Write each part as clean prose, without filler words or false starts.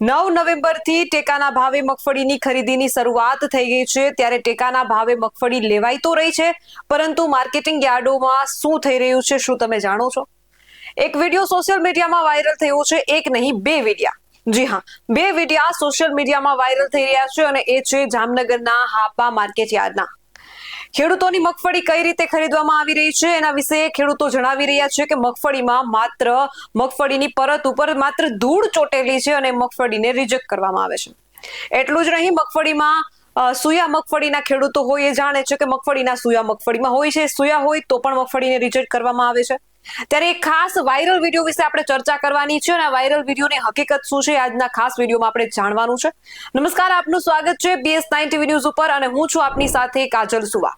9 નવેમ્બરથી ટેકાના ભાવે મગફળીની ખરીદીની શરૂઆત થઈ ગઈ છે ત્યારે ટેકાના ભાવે મગફળી લેવાઈ તો રહી છે પરંતુ માર્કેટિંગ યાર્ડોમાં શું થઈ રહ્યું છે શું તમે જાણો છો? એક વિડીયો સોશિયલ મીડિયામાં વાયરલ થયો છે, એક નહીં બે વિડીયા. જી હા, બે વિડીયા સોશિયલ મીડિયામાં વાયરલ થઈ રહ્યા છે અને એ છે જામનગરના હાપા માર્કેટ યાર્ડના. ખેડૂતોની મગફળી કઈ રીતે ખરીદવામાં આવી રહી છે એના વિશે ખેડૂતો જણાવી રહ્યા છે કે મગફળીમાં માત્ર મગફળીની પરત ઉપર માત્ર ધૂળ ચોટેલી છે અને મગફળીને રિજેક્ટ કરવામાં આવે છે. એટલું જ નહીં, મગફળીમાં સુયા મગફળીના ખેડૂતો હોય એ જાણે છે કે મગફળીના સુયા મગફળીમાં હોય છે, સુયા હોય તો પણ મગફળીને રિજેક્ટ કરવામાં આવે છે. ત્યારે એક ખાસ વાયરલ વિડીયો વિશે આપણે ચર્ચા કરવાની છે અને આ વાયરલ વિડીયોની હકીકત શું છે આજના ખાસ વિડીયોમાં આપણે જાણવાનું છે. નમસ્કાર, આપનું સ્વાગત છે BS9 TV ન્યૂઝ ઉપર અને હું છું આપની સાથે કાજલ સુવા.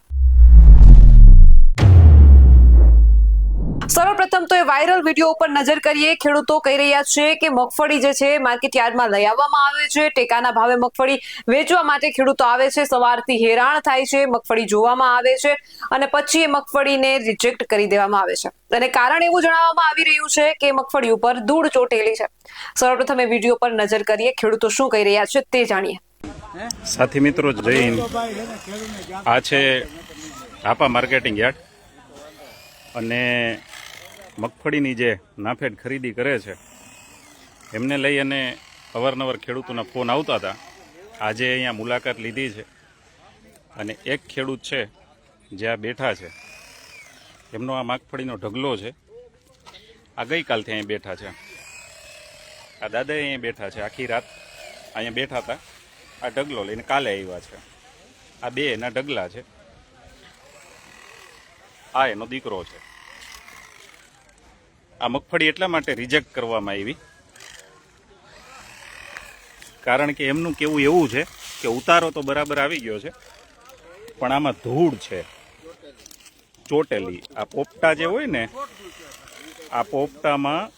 સર્વપ્રથમ તો એ વાયરલ વિડીયો ઉપર નજર કરીએ. ખેડૂતો કહી રહ્યા છે કે મગફળી જે છે માર્કેટ યાર્ડમાં લઈ આવવામાં આવે છે, ટેકાના ભાવે મગફળી વેચવા માટે ખેડૂતો આવે છે, સવારથી હેરાન થાય છે, મગફળી જોવામાં આવે છે અને પછી એ મગફળીને રિજેક્ટ કરી દેવામાં આવે છે અને કારણ એવું જણાવવામાં આવી રહ્યું છે કે મગફળી ઉપર ધૂળ ચોટેલી છે. સર્વપ્રથમ એ વિડીયો પર નજર કરીએ, ખેડૂતો શું કહી રહ્યા છે તે જાણીએ. સાથી મિત્રો, જય હિન્દ. આ છે હાપા માર્કેટિંગ યાર્ડ અને મગફળીની જે નાફેડ ખરીદી કરે છે એમને લઈ અને અવારનવાર ખેડૂતોના ફોન આવતા હતા. આજે અહીંયા મુલાકાત લીધી છે અને એક ખેડૂત છે જે આ બેઠા છે, એમનો આ મગફળીનો ઢગલો છે. આ ગઈકાલથી અહીંયા બેઠા છે. આ દાદા અહીંયા બેઠા છે, આખી રાત અહીંયા બેઠા હતા. આ ઢગલો લઈને કાલે આવ્યા છે. આ બે એના ઢગલા છે. આ એનો દીકરો છે. આ મગફળી એટલા માટે રિજેક્ટ કરવામાં આવી કારણ કે એમનું કેવું એવું છે કે ઉતારો તો બરાબર આવી ગયો છે પણ આમાં ધૂળ છે ચોટેલી. આ પોપટા જે હોય ને, આ પોપટામાં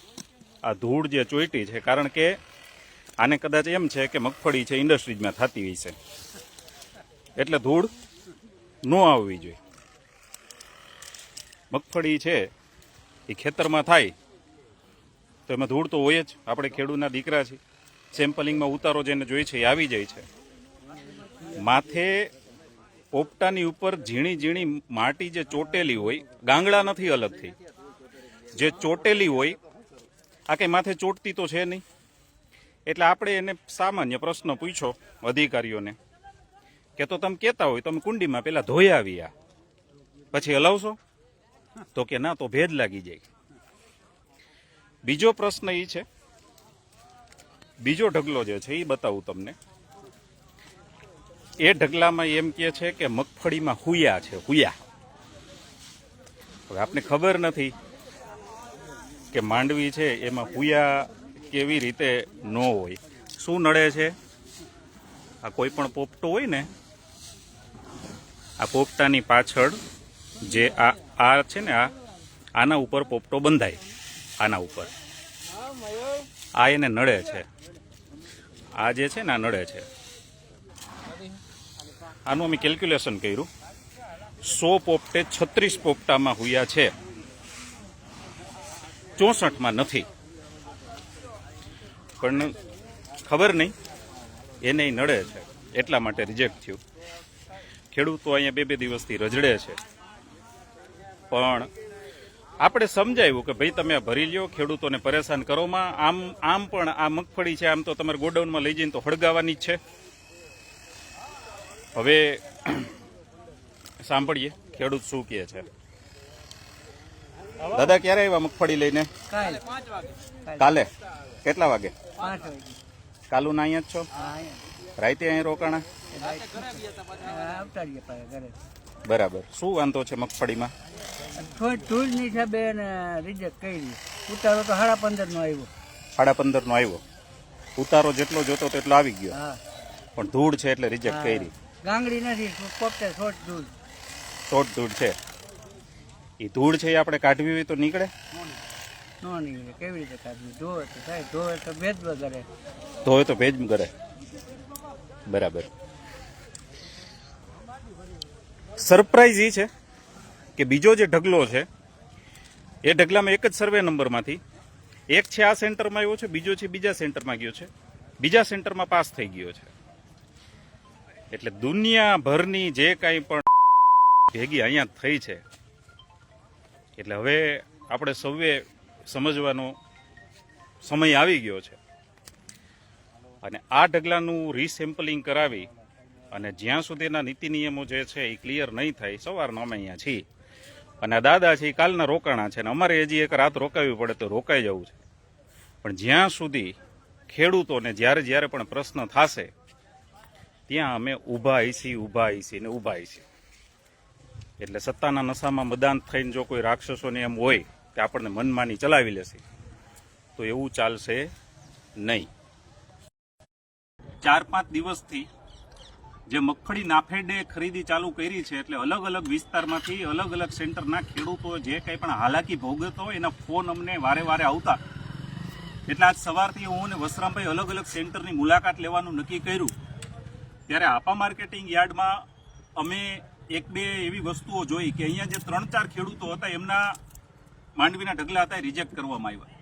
આ ધૂળ જે ચોઈટી છે, કારણ કે આને કદાચ એમ છે કે મગફળી છે ઇન્ડસ્ટ્રીઝમાં થતી હોય છે એટલે ધૂળ ન આવવી જોઈએ. મગફળી છે એ ખેતરમાં થાય તો એમાં ધૂળ તો હોય જ. આપણે ખેડૂતના દીકરા છીએ, સેમ્પલિંગમાં ઉતારો જેને જોઈએ છે એ આવી જાય છે. માથે પોપટાની ઉપર ઝીણી ઝીણી માટી જે ચોટેલી હોય, ગાંગડા નથી અલગથી, જે ચોટેલી હોય, આ કંઈ માથે ચોટતી તો છે નહીં. એટલે આપણે એને સામાન્ય પ્રશ્ન પૂછ્યો અધિકારીઓને કે તો તમે કહેતા હોય તમે કુંડીમાં પેલા ધોઈ આવ્યા પછી હલાવશો? તો કે ના, તો ભેજ લાગી જાય. બીજો પ્રશ્ન એ છે, બીજો ઢગલો જે છે એ બતાવું તમને. એ ઢગલામાં એમ કે છે કે મગફળીમાં હુયા છે, હુયા. હવે આપને ખબર નથી કે માંડવી છે એમાં હુયા કેવી રીતે ન હોય. શું નડે છે? આ કોઈ પણ પોપટો હોય ને, આ પોપટાની પાછળ જે આ છે ને, આના ઉપર પોપટો બંધાય, આના ઉપર આ એને નડે છે. આ જે છે ને આ નડે છે. આનું અમે કેલ્ક્યુલેશન કર્યું. 100 પોપટે 36 પોપટામાં હુયા છે, 64માં નથી. પણ ખબર નહીં, એને નડે છે એટલા માટે રિજેક્ટ થયું. ખેડૂતો અહીંયા બે દિવસથી રજડે છે પણ આપણે સમજાવ્યું કે ભાઈ તમે ભરી લ્યો, ખેડૂતોને પરેશાન કરોમાં. આમ પણ આ મગફળી છે આમ તો તમારે ગોડાઉનમાં લઈ જઈને તો હળગાવાની જ છે. હવે સાંભળીએ ખેડૂત શું કહે છે. દાદા, ક્યારે આવ્યા મગફળી લઈને? કાલે. કેટલા વાગે? 5 વાગે. કાલુના અહીંયા જ છો? રાતે અહીંયા રોકાણા? બરાબર. શું વાંધો છે મગફળીમાં? થોડી ધૂળની હિસાબે રિજેક્ટ કરી. ઉતારો તો 15.5 નો આવ્યો. 15.5 નો આવ્યો. ઉતારો જેટલો જોતો તેટલો આવી ગયો પણ ધૂળ છે એટલે રિજેક્ટ કરી. ગાંગડી નથી, પોપટે શોર્ટ ધૂળ. શોર્ટ ધૂળ છે. એ ધૂળ છે એ આપણે કાઢવી હોય તો નીકળે? નો નીકળે. કેવી રીતે કાઢવી? ધોવે તો થાય, ધોવે તો ભેજ વગરે. ધોવે તો ભેજ કરે. બરાબર. સરપ્રાઈઝ એ છે કે બીજો જે ઢગલો છે એ ઢગલામાં એક જ સર્વે નંબરમાંથી એક છે આ સેન્ટરમાં આવ્યો છે, બીજો છે બીજા સેન્ટરમાં ગયો છે. બીજા સેન્ટરમાં પાસ થઈ ગયો છે. એટલે દુનિયાભરની જે કાંઈ પણ ભેગી અહીંયા થઈ છે, એટલે હવે આપણે સૌએ સમજવાનો સમય આવી ગયો છે. અને આ ઢગલાનું રીસેમ્પલિંગ કરાવી અને જ્યાં સુધીના નીતિ નિયમો જે છે એ ક્લિયર નહીં થાય, સવારના અમે અહીંયા છીએ અને આ દાદા છે એ કાલના રોકાણા છે અને અમારે હજી એક રાત રોકાવી પડે તો રોકાઈ જવું છે. પણ જ્યાં સુધી ખેડૂતોને જ્યારે પણ પ્રશ્ન થશે ત્યાં અમે ઊભા આવીશી ને ઊભા આવીશી. એટલે સત્તાના નશામાં મદાન થઈને જો કોઈ રાક્ષસોને એમ હોય કે આપણને મનમાની ચલાવી લેશે તો એવું ચાલશે નહીં. 4-5 દિવસથી જે મગફળી નાફેડે ખરીદી ચાલુ કરી છે, એટલે અલગ અલગ વિસ્તારમાંથી અલગ અલગ સેન્ટરના ખેડૂતો જે કંઈ પણ હાલાકી ભોગવતો હોય એના ફોન અમને વારે વારે આવતા. એટલે આજ સવારથી હું અને વસરામભાઈ અલગ અલગ સેન્ટરની મુલાકાત લેવાનું નક્કી કર્યું. ત્યારે આપા માર્કેટિંગ યાર્ડમાં અમે 1-2 એવી વસ્તુઓ જોઈ કે અહીંયા જે 3-4 ખેડૂતો હતા એમના માંડવીના ઢગલા હતા એ રિજેક્ટ કરવામાં આવ્યા.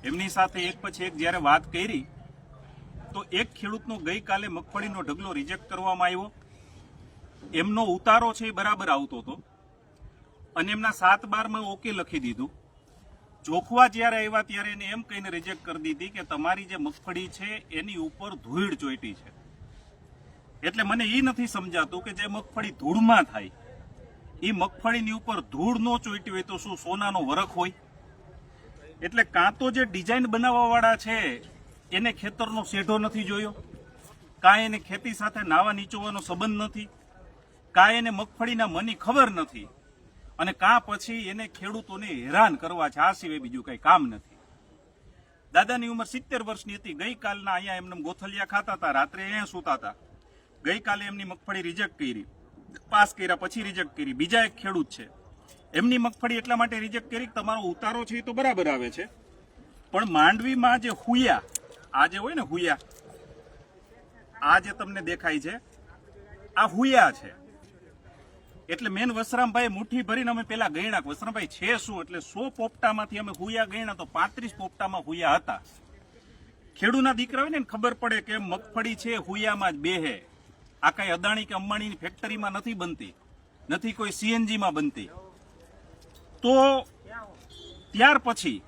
એમની સાથે એક પછી એક જ્યારે વાત કરી તો એક ખેડૂતનો ગઈકાલે મગફળીનો ઢગલો રિજેક્ટ કરવામાં આવ્યો. એમનો ઉતારો છે એ બરાબર આવતો હતો અને એમના 7/12માં ઓકે લખી દીધું. જોખવા જ્યારે આવ્યા ત્યારે એને એમ કહીને રિજેક્ટ કરી દીધી કે તમારી જે મગફળી છે એની ઉપર ધૂળ ચોંટી છે. એટલે મને એ નથી સમજાતું કે જે મગફળી ધૂળમાં થાય એ મગફળીની ઉપર ધૂળ ન ચોંટી હોય તો શું સોનાનો વરખ હોય? એટલે કાં તો જે ડિઝાઇન બનાવવાવાળા છે એને ખેતરનો શેઢો નથી જોયો, કાંઈ એને ખેતી સાથે નાવા નીચોવાનો સંબંધ નથી, કાંઈ એને મગફળીના મની ખબર નથી, અને કાં પછી એને ખેડૂતોને હેરાન કરવા છે. આ સિવાય બીજું કંઈ કામ નથી. દાદાની ઉંમર 70 વર્ષની હતી. ગઈકાલના અહીંયા એમને ગોથલિયા ખાતા હતા, રાત્રે અહીંયા સૂતા હતા. ગઈકાલે એમની મગફળી રિજેક્ટ કરી, પાસ કર્યા પછી રિજેક્ટ કરી. બીજા એક ખેડૂત છે, એમની મગફળી એટલા માટે રિજેક્ટ કરી કે તમારો ઉતારો છે એ તો બરાબર આવે છે, પણ માંડવીમાં જે હુયા, આ જે હોય ને હુયા, આ જે તમને દેખાય છે આ હુયા છે. એટલે મેન વસરામભાઈ મુઠ્ઠી ભરીને અમે પેલા ગણ્યા વસરામભાઈ છે શું, એટલે 100 પોપટામાંથી અમે હુયા ગણ્યા તો 35 પોપટામાં હુયા હતા. ખેડૂના દીકરા હોય ને ખબર પડે કે મગફળી છે હુયામાં જ બેહે. આ કઈ અદાણી કે અંબાણીની ફેક્ટરીમાં નથી બનતી, નથી કોઈ સીએનજીમાં બનતી. તો ત્યાર પછી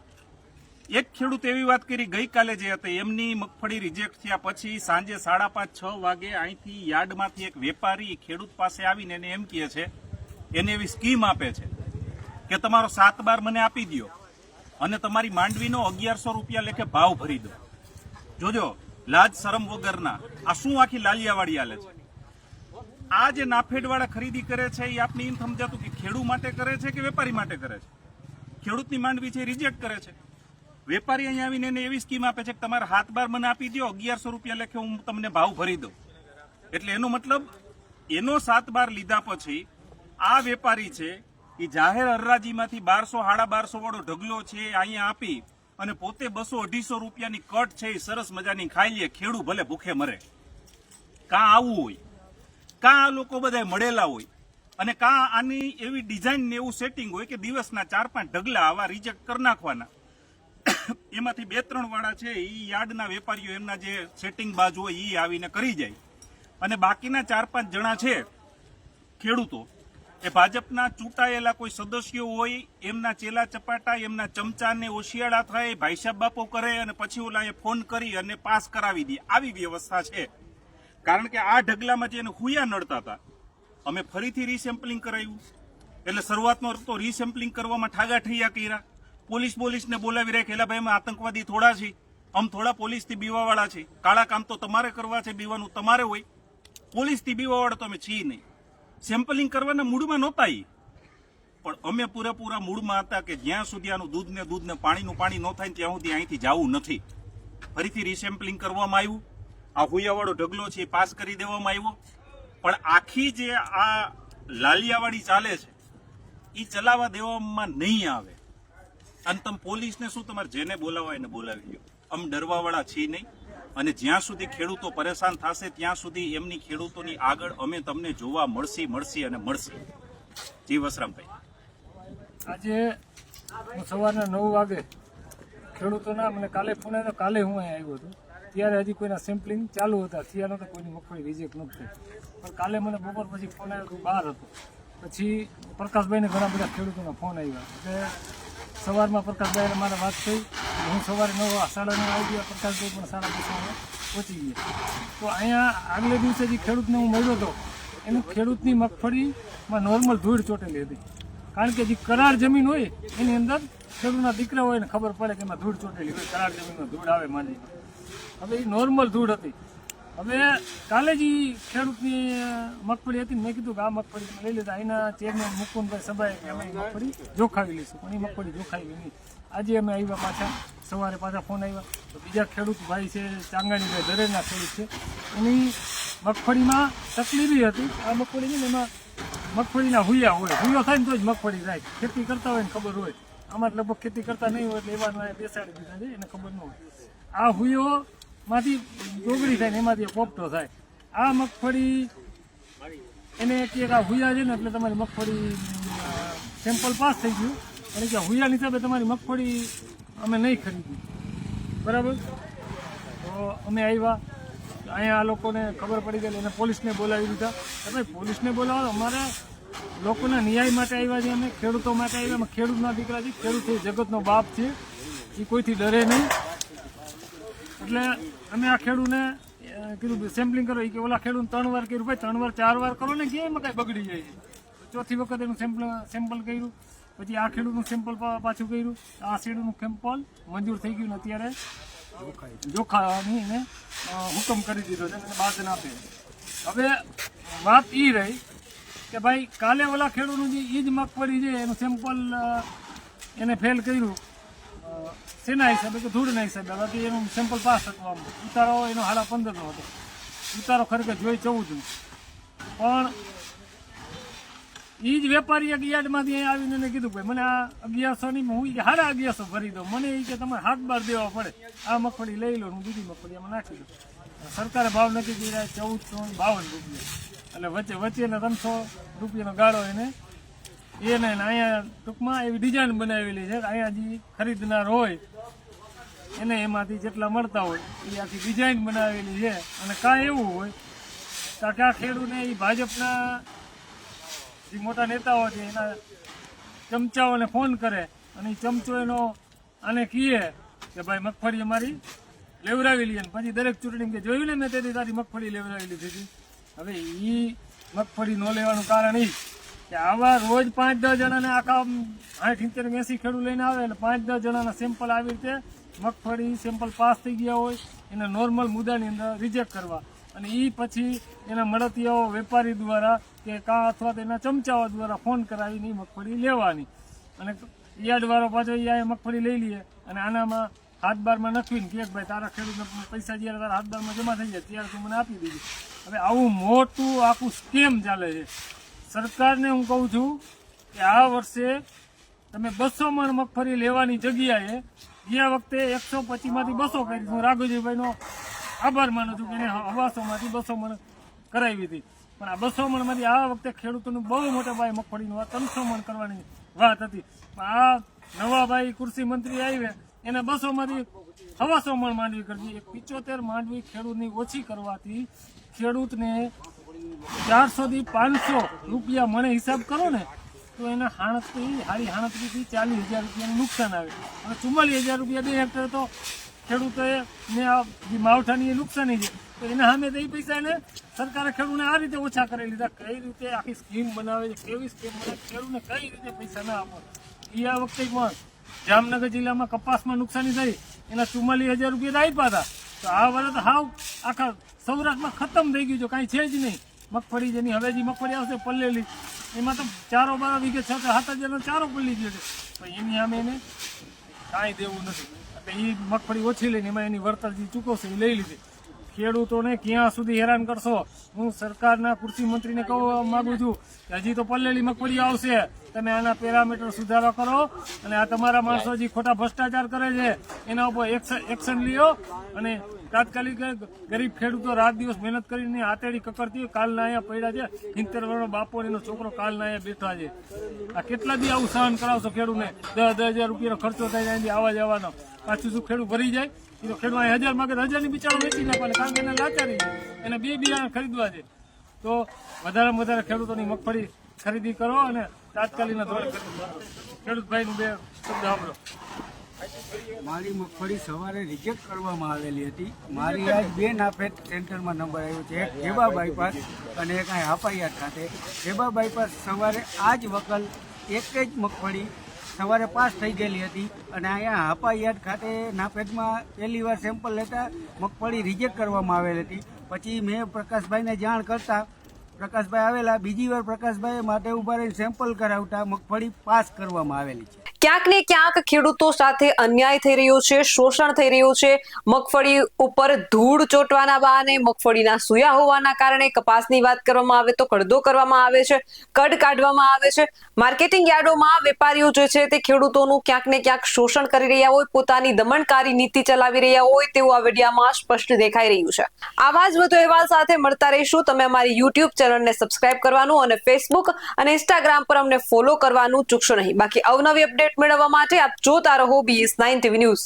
એક ખેડૂત એવી વાત કરી ગઈકાલે જે હતી, એમની મગફળી રિજેક્ટ થયા પછી સાંજે 5:30-6 વાગે અહીંથી યાર્ડમાંથી એક વેપારી ખેડૂત પાસે આવીને એને એમ કહે છે, એને એવી સ્કીમ આપે છે કે તમારો 7/12 મને આપી દો અને તમારી માંડવીનો 1100 રૂપિયા લેખે ભાવ ભરી દો. જોજો લાજ શરમ વગરના આ શું આખી લાલિયાવાડી હાલે છે. આ જે નાફેડવાળા ખરીદી કરે છે એ આપને એમ સમજાતું કે ખેડૂત માટે કરે છે કે વેપારી માટે કરે છે. ખેડૂતની માંડવી છે રિજેક્ટ કરે છે, વેપારી અહીંયા આવીને એને એવી સ્કીમ આપે છે કે તમારા 7/12 મને આપી દો, 1100 રૂપિયા લેખે હું તમને ભાવ ભરી દઉં. એટલે એનો મતલબ એનો 7/12 લીધા પછી આ વેપારી છે એ જાહેર હરાજીમાંથી 1200-1250 વાળો ઢગલો છે અહીંયા આપી અને પોતે 200-250 રૂપિયાની કટ છે એ સરસ મજાની ખાઈ લે. ખેડૂત ભલે ભૂખે મરે. કાં આવું હોય, કાં આ લોકો બધા મળેલા હોય, અને કાં આની એવી ડિઝાઇન ને એવું સેટિંગ હોય કે દિવસના 4-5 ઢગલા આવા રિજેક્ટ કરી નાખવાના. એમાંથી 2-3 વાળા છે એ યાર્ડના વેપારીઓ એમના જે સેટિંગ બાજુ હોય એ આવીને કરી જાય, અને બાકીના 4-5 જણા છે ખેડૂતો એ ભાજપના ચૂંટાયેલા કોઈ સદસ્યો હોય, એમના ચેલા ચપાટા, એમના ચમચાને ઓશિયાળા થાય, ભાઈ સાહેબ બાપો કરે અને પછી ઓલા ફોન કરી અને પાસ કરાવી દે. આવી વ્યવસ્થા છે. કારણ કે આ ઢગલામાં જે એને હુયા નડતા હતા, અમે ફરીથી રીસેમ્પલિંગ કરાવ્યું. એટલે શરૂઆતમાં તો રીસેમ્પલિંગ કરવામાં ઠાગાઠૈયા કર્યા. પોલીસને બોલાવી રાખેલા, ભાઈ અમે આતંકવાદી થોડા છે, આમ થોડા પોલીસથી બીવાવાળા છે, કાળા કામ તો તમારે કરવા છે, બીવાનું તમારે હોય, પોલીસથી બીવાવાળા તો અમે છીએ નહીં. સેમ્પલિંગ કરવાના મૂડમાં નહોતા એ, પણ અમે પૂરેપૂરા મૂડમાં હતા કે જ્યાં સુધી આનું દૂધ ને પાણીનું પાણી ન થાય ત્યાં સુધી અહીંથી જવું નથી. ફરીથી રીસેમ્પલિંગ કરવામાં આવ્યું. આ હુયાવાળો ઢગલો છે એ પાસ કરી દેવામાં આવ્યો. પણ આખી જે આ લાલિયાવાડી ચાલે છે એ ચલાવવા દેવામાં નહીં આવે. અને તમે પોલીસને શું, તમારે જેને બોલાવા એને બોલાવી લો. આમ ડરવાવાળા છીએ નહીં. અને જ્યાં સુધી ખેડૂતો પરેશાન થશે ત્યાં સુધી એમની ખેડૂતોની આગળ અમે તમને જોવા મળશે. જી વસરામભાઈ, આજે હું સવારના 9 વાગે ખેડૂતોના મને કાલે ફોન આવ્યો, કાલે હું અહીંયા આવ્યો હતો. ત્યારે હજી કોઈના સેમ્પલિંગ ચાલુ હતા, થયા નહોતા, કોઈની મગફળી રિજેક્ટ નહોતી થઈ. પણ કાલે મને બપોર પછી ફોન આવ્યો તો બહાર હતો. પછી પ્રકાશભાઈને ઘણા બધા ખેડૂતોના ફોન આવ્યા. એટલે સવારમાં પ્રકાશભાઈને મારે વાત થઈ. હું સવારે 9:30 આવી ગયા, પ્રકાશભાઈ પણ 10:30 પહોંચી ગયા. તો અહીંયા આગલે દિવસે જે ખેડૂતને હું મળ્યો હતો એનું ખેડૂતની મગફળીમાં નોર્મલ ધૂળ ચોટેલી હતી. કારણ કે જે કરાર જમીન હોય એની અંદર ખેડૂતના દીકરા હોય ને ખબર પડે કે એમાં ધૂળ ચોટેલી હોય, કરાર જમીનમાં ધૂળ આવે માંડી. હવે એ નોર્મલ ધૂળ હતી. હવે કાલે જે ખેડૂતની મગફળી હતી મેં કીધું કે આ મગફળી તમે લઈ લીધા. એના ચેરમેન મુકુંદભાઈ સભાએ કે અમે મગફળી જોખાવી લઈશું, પણ એ મગફળી જોખાવી નહીં. આજે અમે આવ્યા પાછા, સવારે પાછા ફોન આવ્યા તો બીજા ખેડૂત ભાઈ છે, ચાંગાણીભાઈ દરેના ખેડૂત છે, એની મગફળીમાં તકલીફ હતી. આ મગફળી છે ને એમાં મગફળીના હુયા હોય, હુયો થાય ને તો જ મગફળી થાય. ખેતી કરતા હોય ને ખબર હોય, આમાં લગભગ ખેતી કરતા નહીં હોય એટલે એવા બેસાડી દીધા છે, એને ખબર ન હોય. આ હુયો માંથી ડોગળી થાય ને એમાંથી પોપટો થાય. આ મગફળી એને કે આ હુયા છે ને એટલે તમારી મગફળી સેમ્પલ પાસ થઈ ગયું અને કે હુયાની હિસાબે તમારી મગફળી અમે નહીં ખરીદી. બરાબર, તો અમે આવ્યા અહીંયા, આ લોકોને ખબર પડી ગઈ એને પોલીસને બોલાવી દીધા. ભાઈ પોલીસને બોલાવો, અમારે લોકોના ન્યાય માટે આવ્યા છે, અમે ખેડૂતો માટે આવ્યા. અમે ખેડૂતના દીકરા છે, ખેડૂત છે, જગતનો બાપ છે, એ કોઈથી ડરે નહીં. એટલે અમે આ ખેડૂતને કીધું સેમ્પલિંગ કરો. એ કે ઓલા ખેડૂત 3 વાર કર્યું. ભાઈ 3 વાર 4 વાર કરો ને કે એમાં કાંઈ બગડી જાય છે. ચોથી વખત એનું સેમ્પલ કર્યું. પછી આ ખેડૂતનું સેમ્પલ પાછું કર્યું. આ ખેડૂતનું સેમ્પલ મંજૂર થઈ ગયું ને અત્યારે જોખાવાની એને હુકમ કરી દીધો છે, બાદ આપે. હવે વાત એ રહી કે ભાઈ કાલે ઓલા ખેડૂતનું જે એ જ મગફળી છે એનું સેમ્પલ એને ફેલ કર્યું શેના હિસાબે કે ધૂળના હિસાબે. બાકી એનું સેમ્પલ પાસ હતું. આમ ઉતારો એનો 15.5 હતો. ઉતારો ખરેખર જોઈ 14 નો. પણ એ જ વેપારી એક યાર્ડમાંથી આવીને એને કીધું ભાઈ મને આ 1100 ની હું 1150 ભરી દઉં. મને એ કે તમારે હાથ બાર દેવા પડે, આ મગફળી લઈ લો, હું બીજી મગફળી એમાં નાખી દઉં. સરકારે ભાવ નક્કી કર્યા 1452 રૂપિયા. એટલે વચ્ચેના 300 રૂપિયાનો ગાળો એને અહીંયા ટૂંકમાં એવી ડિઝાઇન બનાવેલી છે. અહીંયા જે ખરીદનાર હોય એને એમાંથી જેટલા મળતા હોય એ આખી ડિઝાઇન બનાવેલી છે. અને કાંઈ એવું હોય કારણ કે આ ખેડૂતને એ ભાજપના જે મોટા નેતાઓ છે એના ચમચાઓને ફોન કરે અને એ ચમચો એનો આને કહે કે ભાઈ મગફળી અમારી લેવરાવી લઈએ. પછી દરેક ચૂંટણી કે જોયું ને મેં તેથી તારી મગફળી લેવરાવી લીધી હતી. હવે એ મગફળી ન લેવાનું કારણ એ કે આવા રોજ 5-10 જણાને આખા 60-70-80 ખેડૂત લઈને આવે એટલે 5-10 જણાના સેમ્પલ આવી રીતે મગફળી સેમ્પલ પાસ થઈ ગયા હોય એને નોર્મલ મુદ્દાની અંદર રિજેક્ટ કરવા અને એ પછી એના મળતિયાઓ વેપારી દ્વારા કે કાં અથવા તો એના ચમચાઓ દ્વારા ફોન કરાવીને મગફળી લેવાની. અને યાર્ડવાળો પાછો અહીંયા મગફળી લઈ લઈએ અને આનામાં હાથ બારમાં નખવીને કે ભાઈ તારા ખેડૂતના પૈસા જ્યારે તારા હાથ બારમાં જમા થઈ જાય ત્યારે તું મને આપી દીધી. હવે આવું મોટું આખું સ્કેમ ચાલે છે. સરકારને હું કહું છું કે આ વર્ષે તમે 200 મણ મગફળી લેવાની જગ્યાએ ગયા વખતે 125માંથી 200 કરી. હું રાઘોજીભાઈનો આભાર માનું છું કે એને 100માંથી 200 મણ કરાવી હતી. પણ આ 200 મણમાંથી આ વખતે ખેડૂતોનું બહુ મોટા ભાઈ મગફળીનું 300 મણ કરવાની વાત હતી. પણ આ નવા ભાઈ કૃષિ મંત્રી આવ્યા એને 200માંથી 125 મણ માંડવી કરવી. 75 માંડવી ખેડૂતની ઓછી કરવાથી ખેડૂતને 400 થી 500 રૂપિયા મને હિસાબ કરો ને તો એના હારી હાણતરીથી 40,000 રૂપિયાનું નુકસાન આવે. અને 44,000 રૂપિયા 2 હેક્ટર તો ખેડૂતોએ ને આ જે માવઠાની એ નુકસાની છે તો એના સામે તો એ પૈસા એને સરકારે ખેડૂતને આ રીતે ઓછા કરી લીધા. કઈ રીતે આખી સ્કીમ બનાવે છે, કેવી સ્કીમ બનાવે, ખેડૂતને કઈ રીતે પૈસા ના આપો. એ આ વખતે પણ જામનગર જિલ્લામાં કપાસમાં નુકસાની થઈ એના 44,000 રૂપિયા આપ્યા હતા. તો આ વર્ષ હાવ આખા સૌરાષ્ટ્રમાં ખતમ થઈ ગયું છે, કાંઈ છે જ નહીં. મગફળી જેની હવે જે મગફળી આવશે પલ્લેલી એમાં તો 4-12 વીઘે 6-7 ચારો પલ્લી ગયો છે. તો એની સામે એને કાંઈ દેવું નથી. એટલે એ મગફળી ઓછી લઈને એમાં એની વળતર જે ચૂકવશે એ લઈ લીધી. ખેડૂતોને ક્યાં સુધી હેરાન કરશો. હું સરકારના કૃષિ મંત્રીને કહેવા માંગુ છું કે હજી તો પલ્લેલી મગફળી આવશે, તમે આના પેરામીટર સુધારો કરો અને આ તમારા માણસો જે ખોટા ભ્રષ્ટાચાર કરે છે એના ઉપર એક્શન લ્યો અને તાત્કાલિક ગરીબ ખેડૂતો રાત દિવસ મહેનત કરીને આતેડી કકડતી હોય, કાલના અહીંયા પડ્યા છે 70 વર્ષનો બાપો અને એનો છોકરો કાલના અહીંયા બેઠા છે. આ કેટલા દી આવું સહન કરાવશો ખેડૂતને? 10,000 રૂપિયાનો ખર્ચો થાય અહીંથી આવવા જવાનો, પાછું શું ખેડૂત ભરી જાય? એ તો ખેડૂત 1000 માંગે 1000 ની બિચારો વેચી નાખવાને, કારણ કે એને લાચારી છે, એને 2 બિયારણ ખરીદવા છે. તો વધારેમાં વધારે ખેડૂતોની મગફળી ખરીદી કરો અને તાત્કાલિક ધોરણે ખેડૂત ભાઈનું 2 શબ્દ સાંભળો. મારી મગફળી સવારે રિજેક્ટ કરવામાં આવેલી હતી. મારી આજ 2 નાફેડ સેન્ટરમાં નંબર આવ્યો છે, એક હેબા બાયપાસ અને એક અહીં હાપાયાત ખાતે. હેબા બાયપાસ સવારે આ જ વકલ એક જ મગફળી સવારે પાસ થઈ ગયેલી હતી અને અહીંયા હાપાયાત ખાતે નાફેડમાં પહેલી વાર સેમ્પલ લેતા મગફળી રિજેક્ટ કરવામાં આવેલી હતી. પછી મેં પ્રકાશભાઈને જાણ કરતા પ્રકાશભાઈ આવેલા, બીજી વાર પ્રકાશભાઈ માટે ઉભા રહીને સેમ્પલ કરાવતા મગફળી પાસ કરવામાં આવેલી છે. ક્યાંક ને ક્યાંક ખેડૂતો સાથે અન્યાય થઈ રહ્યો છે, શોષણ થઈ રહ્યું છે. મગફળી ઉપર ધૂળ ચોંટવાના બહાને, મગફળીના સૂયા હોવાના કારણે કપાસની વાત કરવામાં આવે તો કડદો કરવામાં આવે છે, કડ કાઢવામાં આવે છે. માર્કેટિંગ યાર્ડોમાં વેપારીઓ જે છે તે ખેડૂતોનું ક્યાંક ને ક્યાંક શોષણ કરી રહ્યા હોય, પોતાની દમનકારી નીતિ ચલાવી રહ્યા હોય તેવું આ વિડીયોમાં સ્પષ્ટ દેખાઈ રહ્યું છે. આવા જ વધુ અહેવાલ સાથે મળતા રહીશું. તમે અમારી યુટ્યુબ ચેનલને સબસ્ક્રાઇબ કરવાનું અને ફેસબુક અને ઇન્સ્ટાગ્રામ પર અમને ફોલો કરવાનું ચૂકશો નહીં. બાકી અવનવી અપડેટ મેળવવા માટે આપ જોતા રહો BS9 TV ન્યૂઝ.